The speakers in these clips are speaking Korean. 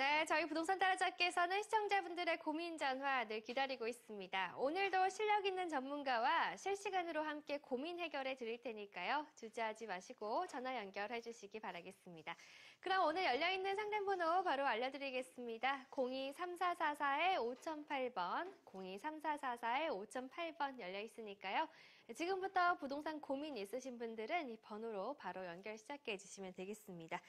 네, 저희 부동산 따라잡기에서는 시청자분들의 고민 전화 늘 기다리고 있습니다. 오늘도 실력 있는 전문가와 실시간으로 함께 고민 해결해 드릴 테니까요. 주저하지 마시고 전화 연결해 주시기 바라겠습니다. 그럼 오늘 열려있는 상담번호 바로 알려드리겠습니다. 023444-5008번, 023444-5008번 열려 있으니까요. 지금부터 부동산 고민 있으신 분들은 이 번호로 바로 연결 시작해 주시면 되겠습니다.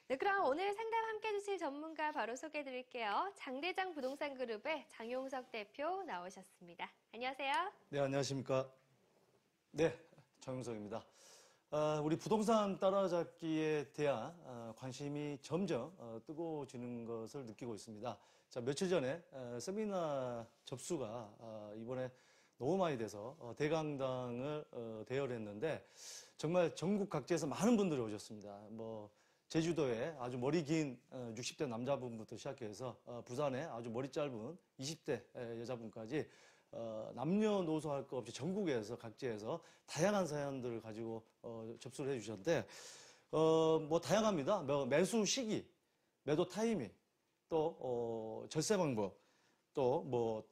네, 그럼 오늘 상담 함께 해주실 전문가 바로 소개해 드릴게요. 장대장 부동산 그룹의 장용석 대표 나오셨습니다. 안녕하세요. 네, 안녕하십니까. 네, 장용석입니다. 우리 부동산 따라잡기에 대한 관심이 점점 뜨거워지는 것을 느끼고 있습니다. 자, 며칠 전에 세미나 접수가 이번에 너무 많이 돼서 대강당을 대여했는데 정말 전국 각지에서 많은 분들이 오셨습니다. 제주도에 아주 머리 긴 60대 남자분부터 시작해서 부산에 아주 머리 짧은 20대 여자분까지 남녀노소 할 것 없이 전국에서 각지에서 다양한 사연들을 가지고 접수를 해주셨는데 다양합니다. 매수 시기, 매도 타이밍, 또 절세 방법, 또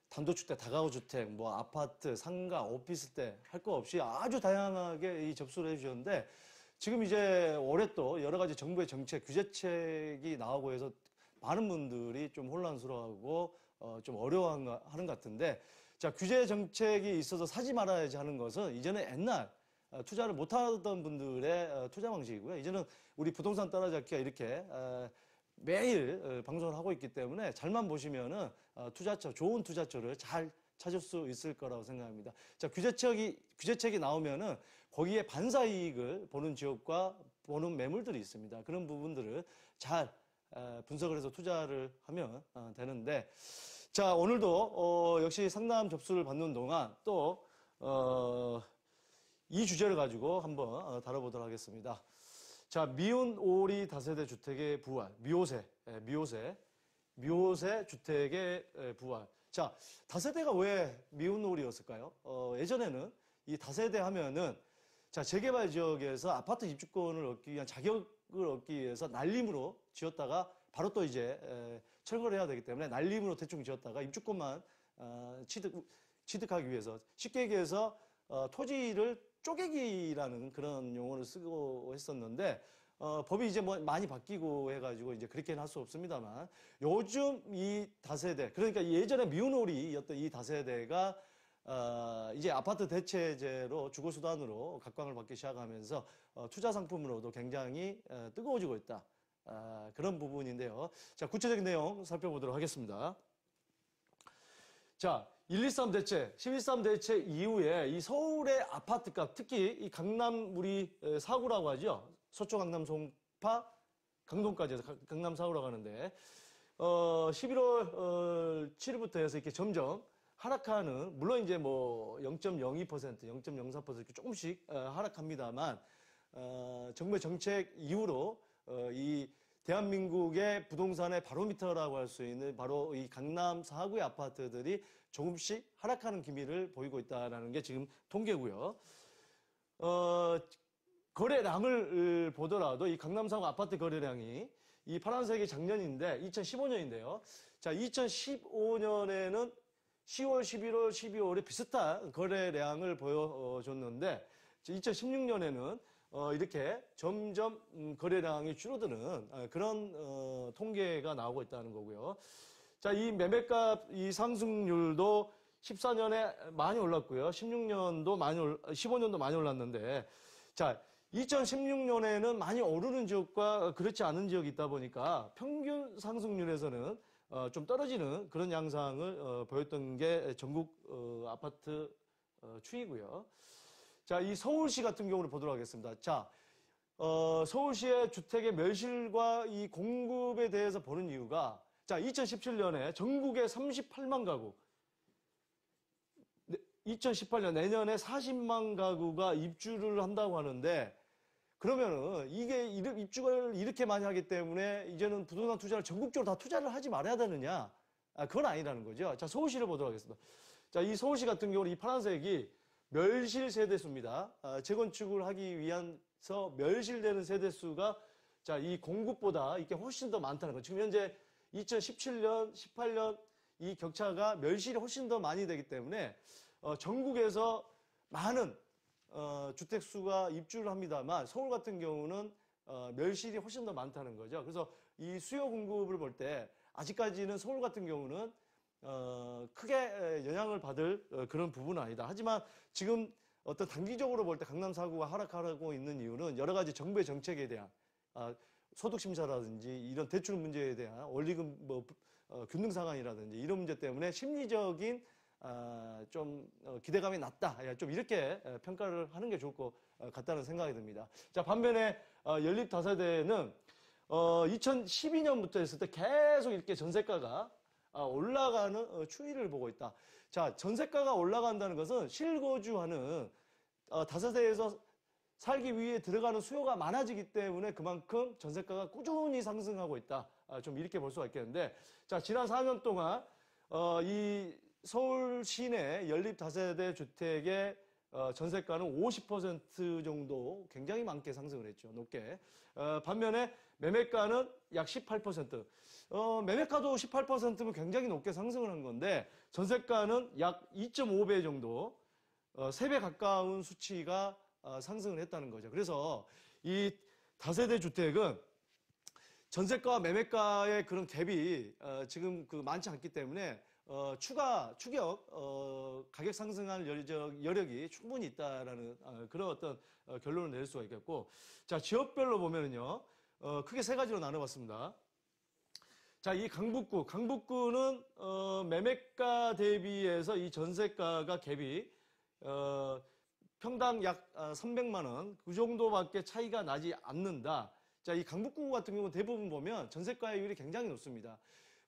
단독주택, 다가구주택, 아파트, 상가, 오피스텔 할 거 없이 아주 다양하게 이 접수를 해주셨는데 지금 이제 올해 또 여러 가지 정부의 정책, 규제책이 나오고 해서 많은 분들이 좀 혼란스러워하고 좀 어려워하는 것 같은데, 자, 규제 정책이 있어서 사지 말아야지 하는 것은 이제는 옛날 투자를 못하던 분들의 투자 방식이고요. 이제는 우리 부동산 따라잡기가 이렇게 매일 방송을 하고 있기 때문에 잘만 보시면은 투자처, 좋은 투자처를 잘 찾을 수 있을 거라고 생각합니다. 자, 규제책이 나오면은 거기에 반사이익을 보는 지역과 보는 매물들이 있습니다. 그런 부분들을 잘 분석을 해서 투자를 하면 되는데, 자, 오늘도 역시 상담 접수를 받는 동안 또 이 주제를 가지고 한번 다뤄보도록 하겠습니다. 자, 미운 오리 다세대 주택의 부활, 미호세 주택의 부활. 자, 다세대가 왜 미운 오리였을까요? 예전에는 이 다세대 하면은, 자, 재개발 지역에서 아파트 입주권을 얻기 위한 자격을 얻기 위해서 날림으로 지었다가 바로 또 이제 철거를 해야 되기 때문에 날림으로 대충 지었다가 입주권만 취득하기 위해서, 쉽게 얘기해서 토지를 쪼개기라는 그런 용어를 쓰고 했었는데, 법이 이제 많이 바뀌고 해가지고 이제 그렇게는 할 수 없습니다만, 요즘 이 다세대, 그러니까 예전에 미운 오리였던 이 다세대가 이제 아파트 대체제로 주거수단으로 각광을 받기 시작하면서 투자 상품으로도 굉장히 뜨거워지고 있다. 그런 부분인데요. 자, 구체적인 내용 살펴보도록 하겠습니다. 자, 123 대체, 11.3 대체 이후에 이 서울의 아파트값, 특히 이 강남 우리 사구라고 하죠. 서초 강남 송파 강동까지 해서 강남 사구라고 하는데 11월 7일부터 해서 이렇게 점점 하락하는, 물론 이제 0.02%, 0.04% 이렇게 조금씩 하락합니다만 정부의 정책 이후로 이 대한민국의 부동산의 바로미터라고 할 수 있는 바로 이 강남 사구의 아파트들이 조금씩 하락하는 기미를 보이고 있다는 게 지금 통계고요. 거래량을 보더라도 이 강남 사구 아파트 거래량이 이 파란색이 작년인데 2015년인데요. 자, 2015년에는 10월, 11월, 12월에 비슷한 거래량을 보여줬는데 2016년에는 이렇게 점점 거래량이 줄어드는 그런 통계가 나오고 있다는 거고요. 자, 이 매매값 이 상승률도 14년에 많이 올랐고요. 15년도 많이 올랐는데, 자, 2016년에는 많이 오르는 지역과 그렇지 않은 지역이 있다 보니까 평균 상승률에서는 좀 떨어지는 그런 양상을 보였던 게 전국 아파트 추이고요. 자, 이 서울시 같은 경우를 보도록 하겠습니다. 자, 서울시의 주택의 멸실과 이 공급에 대해서 보는 이유가, 자, 2017년에 전국에 38만 가구, 2018년 내년에 40만 가구가 입주를 한다고 하는데, 그러면은 이게 입주를 이렇게 많이 하기 때문에 이제는 부동산 투자를 전국적으로 다 투자를 하지 말아야 되느냐? 그건 아니라는 거죠. 자, 서울시를 보도록 하겠습니다. 자, 이 서울시 같은 경우는 이 파란색이 멸실 세대수입니다. 재건축을 하기 위해서 멸실되는 세대수가, 자, 이 공급보다 이게 훨씬 더 많다는 거죠. 지금 현재 2017년, 18년 이 격차가 멸실이 훨씬 더 많이 되기 때문에 전국에서 많은 주택 수가 입주를 합니다만 서울 같은 경우는 멸실이 훨씬 더 많다는 거죠. 그래서 이 수요 공급을 볼 때 아직까지는 서울 같은 경우는 크게 영향을 받을 그런 부분은 아니다. 하지만 지금 어떤 단기적으로 볼 때 강남 4구가 하락하고 있는 이유는 여러 가지 정부의 정책에 대한 소득 심사라든지 이런 대출 문제에 대한 원리금 균등 상한이라든지 이런 문제 때문에 심리적인 좀 기대감이 낮다. 좀 이렇게 평가를 하는 게 좋을 것 같다는 생각이 듭니다. 자, 반면에 연립 다세대는 2012년부터 했을 때 계속 이렇게 전세가가 올라가는 추이를 보고 있다. 자, 전세가가 올라간다는 것은 실거주하는 다세대에서 살기 위해 들어가는 수요가 많아지기 때문에 그만큼 전세가가 꾸준히 상승하고 있다. 좀 이렇게 볼 수가 있겠는데, 자, 지난 4년 동안 이 서울 시내 연립 다세대 주택의 전세가는 50% 정도 굉장히 많게 상승을 했죠. 높게. 반면에 매매가는 약 18%. 매매가도 18%면 굉장히 높게 상승을 한 건데 전세가는 약 2.5배 정도 3배 가까운 수치가 상승을 했다는 거죠. 그래서 이 다세대 주택은 전세가와 매매가의 그런 갭이 지금 많지 않기 때문에 추격 가격 상승할 여력이 충분히 있다라는 그런 어떤 결론을 낼 수가 있겠고, 자, 지역별로 보면은요 크게 세 가지로 나눠봤습니다. 자, 이 강북구는 매매가 대비해서 이 전세가가 갭이 평당 약 300만 원 그 정도밖에 차이가 나지 않는다. 자, 이 강북구 같은 경우는 대부분 보면 전세가율이 굉장히 높습니다.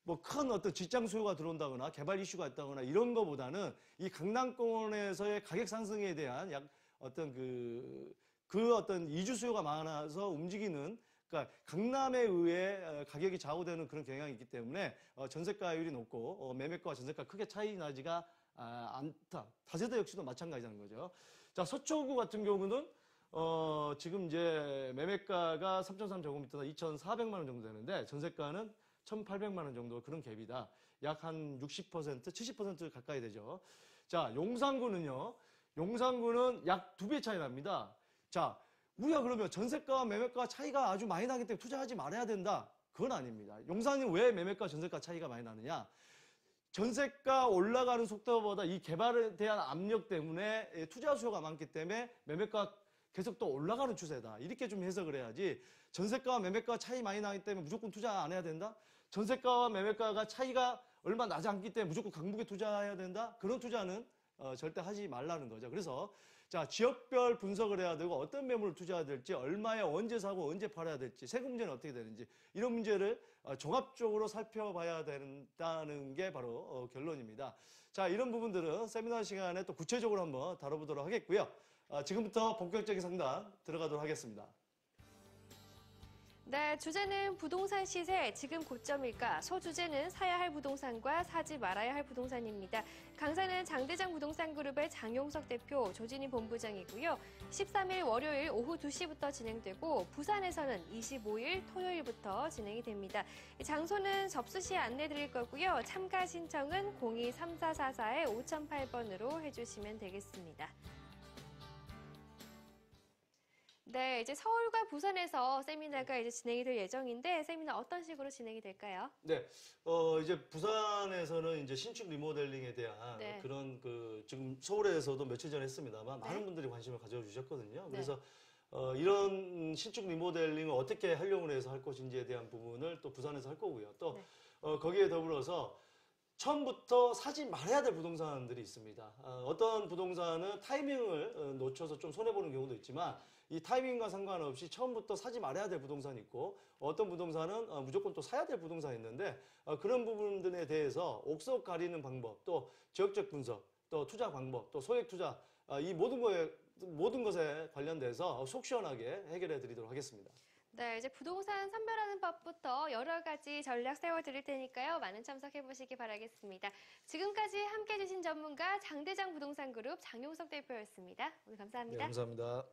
뭐 큰 어떤 직장 수요가 들어온다거나 개발 이슈가 있다거나 이런 거보다는 이 강남권에서의 가격 상승에 대한 약 어떤 그 어떤 이주 수요가 많아서 움직이는, 그러니까 강남에 의해 가격이 좌우되는 그런 경향이 있기 때문에 전세가율이 높고 매매가와 전세가 크게 차이 나지가 않다. 다세대 역시도 마찬가지라는 거죠. 자, 서초구 같은 경우는 지금 이제 매매가가 3.3제곱미터당 2,400만 원 정도 되는데 전세가는 1,800만 원 정도 그런 갭이다. 약 한 60%, 70% 가까이 되죠. 자, 용산구는요. 용산구는 약 2배 차이 납니다. 자, 우리가 그러면 전세가와 매매가 차이가 아주 많이 나기 때문에 투자하지 말아야 된다. 그건 아닙니다. 용산이 왜 매매가 전세가 차이가 많이 나느냐? 전세가 올라가는 속도보다 이 개발에 대한 압력 때문에 투자 수요가 많기 때문에 매매가 계속 또 올라가는 추세다. 이렇게 좀 해석을 해야지 전세가와 매매가 차이 많이 나기 때문에 무조건 투자 안 해야 된다? 전세가와 매매가가 차이가 얼마 나지 않기 때문에 무조건 강북에 투자해야 된다? 그런 투자는 절대 하지 말라는 거죠. 그래서 자, 지역별 분석을 해야 되고 어떤 매물을 투자해야 될지, 얼마에 언제 사고 언제 팔아야 될지, 세금 문제는 어떻게 되는지 이런 문제를 종합적으로 살펴봐야 된다는 게 바로 결론입니다. 자, 이런 부분들은 세미나 시간에 또 구체적으로 한번 다뤄보도록 하겠고요. 지금부터 본격적인 상담 들어가도록 하겠습니다. 네, 주제는 부동산 시세, 지금 고점일까? 소주제는 사야 할 부동산과 사지 말아야 할 부동산입니다. 강사는 장대장 부동산그룹의 장용석 대표, 조진희 본부장이고요. 13일 월요일 오후 2시부터 진행되고 부산에서는 25일 토요일부터 진행이 됩니다. 장소는 접수 시 안내 드릴 거고요. 참가 신청은 02-3444-5008번으로 해주시면 되겠습니다. 네, 이제 서울과 부산에서 세미나가 이제 진행이 될 예정인데 세미나 어떤 식으로 진행이 될까요? 네, 이제 부산에서는 이제 신축 리모델링에 대한 네. 그런 지금 서울에서도 며칠 전에 했습니다만 네. 많은 분들이 관심을 가져주셨거든요. 네. 그래서 이런 신축 리모델링을 어떻게 활용을 해서 할 것인지에 대한 부분을 또 부산에서 할 거고요. 또 네. 거기에 더불어서 처음부터 사지 말아야 될 부동산들이 있습니다. 어떤 부동산은 타이밍을 놓쳐서 좀 손해보는 경우도 있지만 이 타이밍과 상관없이 처음부터 사지 말아야 될 부동산이 있고 어떤 부동산은 무조건 또 사야 될 부동산이 있는데 그런 부분들에 대해서 옥석 가리는 방법, 또 지역적 분석, 또 투자 방법, 또 소액 투자 이 모든 것에 관련돼서 속 시원하게 해결해 드리도록 하겠습니다. 네, 이제 부동산 선별하는 법부터 여러 가지 전략 세워드릴 테니까요. 많은 참석해 보시기 바라겠습니다. 지금까지 함께해 주신 전문가 장대장 부동산그룹 장용석 대표였습니다. 오늘 감사합니다. 네, 감사합니다.